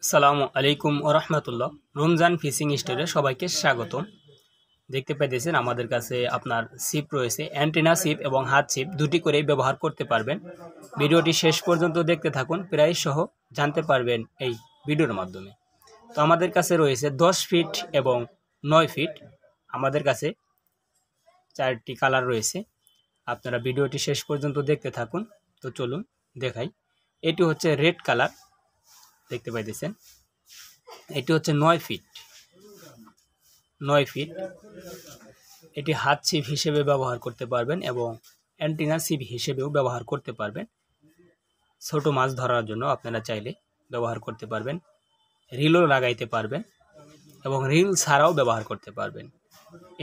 আসসালামু আলাইকুম ওয়া রাহমাতুল্লাহ। রমজান ফিশিং স্টোরে সবাইকে স্বাগতম। দেখতে পাইতেছেন আমাদের কাছে আপনার ছিপ রয়েছে, অ্যান্টেনা ছিপ এবং হাত ছিপ দুটি করেই ব্যবহার করতে পারবেন। ভিডিওটি শেষ পর্যন্ত দেখতে থাকুন, প্রাইস সহ জানতে পারবেন এই ভিডিওর মাধ্যমে। তো আমাদের কাছে রয়েছে 10 ফিট এবং 9 ফিট। আমাদের কাছে 4টি কালার রয়েছে। আপনারা ভিডিওটি শেষ পর্যন্ত দেখতে থাকুন। তো চলুন দেখাই। এটি হচ্ছে রেড কালার, দেখতে পাইতেছেন। এটি হচ্ছে 9 ফিট। এটি হাত ছিপ হিসেবে ব্যবহার করতে পারবেন এবং অ্যান্টেনা ছিপ হিসেবেও ব্যবহার করতে পারবেন। ছোট মাছ ধরার জন্য আপনারা চাইলে ব্যবহার করতে পারবেন। রিলও লাগাইতে পারবেন এবং রিল ছাড়াও ব্যবহার করতে পারবেন।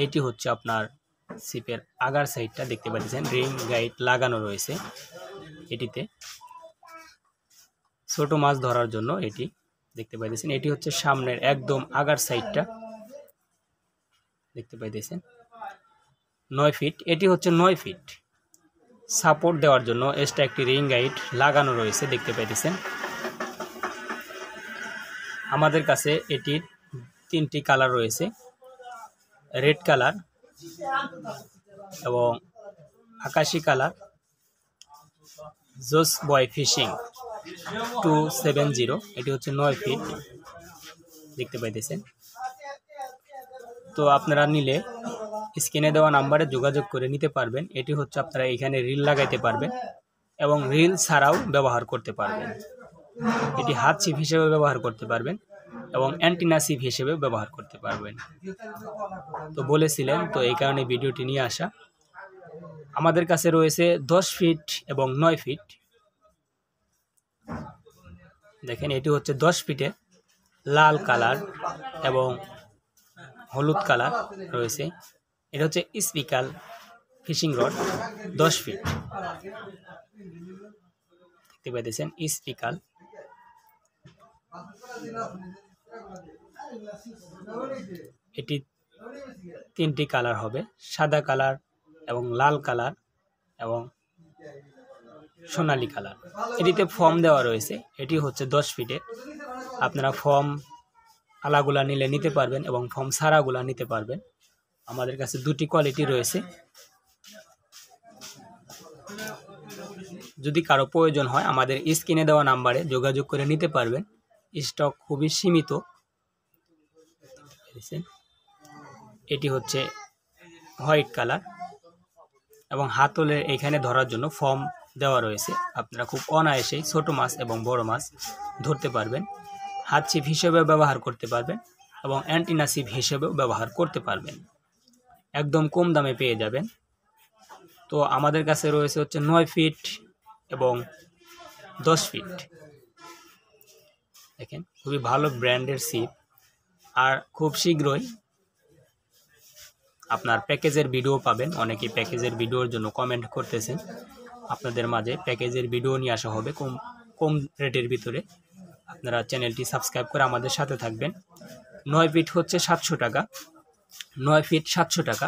এটি হচ্ছে আপনার ছিপের আগার সাইডটা, দেখতে পাচ্ছেন রিং গাইড লাগানো রয়েছে। এটিতে ছোট মাছ ধরার জন্য এটি দেখতে পাইতেছেন। এটি হচ্ছে সামনের একদম আগার সাইডটা, দেখতে পাইতেছেন 9 ফিট। এটি হচ্ছে 9 ফিট। সাপোর্ট দেওয়ার জন্য এক্সট্রা একটি রিং গাইড লাগানো রয়েছে, দেখতে পাইতেছেন। আমাদের কাছে এটির 3টি কালার রয়েছে, রেড কালার এবং আকাশি কালার। জোস বয় ফিশিং 270, এটি হচ্ছে 9 ফিট, দেখতে পাইতেছেন। তো আপনারা নিলে স্ক্রিনে দেওয়া নাম্বারে যোগাযোগ করে নিতে পারবেন। এটি হচ্ছে আপনারা এখানে রিল লাগাইতে পারবেন এবং রিল ছাড়াও ব্যবহার করতে পারবেন। এটি হাত ছিপ হিসেবে ব্যবহার করতে পারবেন এবং অ্যান্টেনা ছিপ হিসেবে ব্যবহার করতে পারবেন। তো বলেছিলেন, তো এই কারণে ভিডিওটি নিয়ে আসা। আমাদের কাছে রয়েছে 10 ফিট এবং 9 ফিট। দেখেন, এটি হচ্ছে 10 ফিটে লাল কালার এবং হলুদ কালার রয়েছে। এটা হচ্ছে স্পিকাল ফিশিং রড 10 ফিট, দেখতে পাইতেছেন স্পিকাল। এটি 3টি কালার হবে, সাদা কালার এবং লাল কালার এবং সোনালী কালার। এটিতে ফর্ম দেওয়া রয়েছে। এটি হচ্ছে 10 ফিটে। আপনারা ফর্ম আলাগুলা নিলে নিতে পারবেন এবং ফর্ম ছাড়াগুলা নিতে পারবেন। আমাদের কাছে 2টি কোয়ালিটি রয়েছে। যদি কারো প্রয়োজন হয় আমাদের স্ক্রিনে দেওয়া নাম্বারে যোগাযোগ করে নিতে পারবেন। স্টক খুবই সীমিত। এটি হচ্ছে হোয়াইট কালার এবং হাতলের এখানে ধরার জন্য ফর্ম দেওয়া রয়েছে। আপনারা খুব অনায়াসেই ছোট মাছ এবং বড় মাছ ধরতে পারবেন। হাত ছিপ হিসেবেও ব্যবহার করতে পারবেন এবং অ্যান্টেনা ছিপ হিসেবেও ব্যবহার করতে পারবেন। একদম কম দামে পেয়ে যাবেন। তো আমাদের কাছে রয়েছে হচ্ছে 9 ফিট এবং 10 ফিট। দেখেন, খুবই ভালো ব্র্যান্ডের ছিপ। আর খুব শীঘ্রই আপনার প্যাকেজের ভিডিও পাবেন। অনেকেই প্যাকেজের ভিডিওর জন্য কমেন্ট করতেছেন। আপনাদের মাঝে প্যাকেজের ভিডিও নিয়ে আসা হবে কম রেটের ভিতরে। আপনারা চ্যানেলটি সাবস্ক্রাইব করে আমাদের সাথে থাকবেন। 9 ফিট হচ্ছে 700 টাকা, 9 ফিট 700 টাকা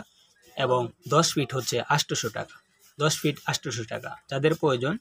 এবং 10 ফিট হচ্ছে 800 টাকা। 10 ফিট 800 টাকা। যাদের প্রয়োজন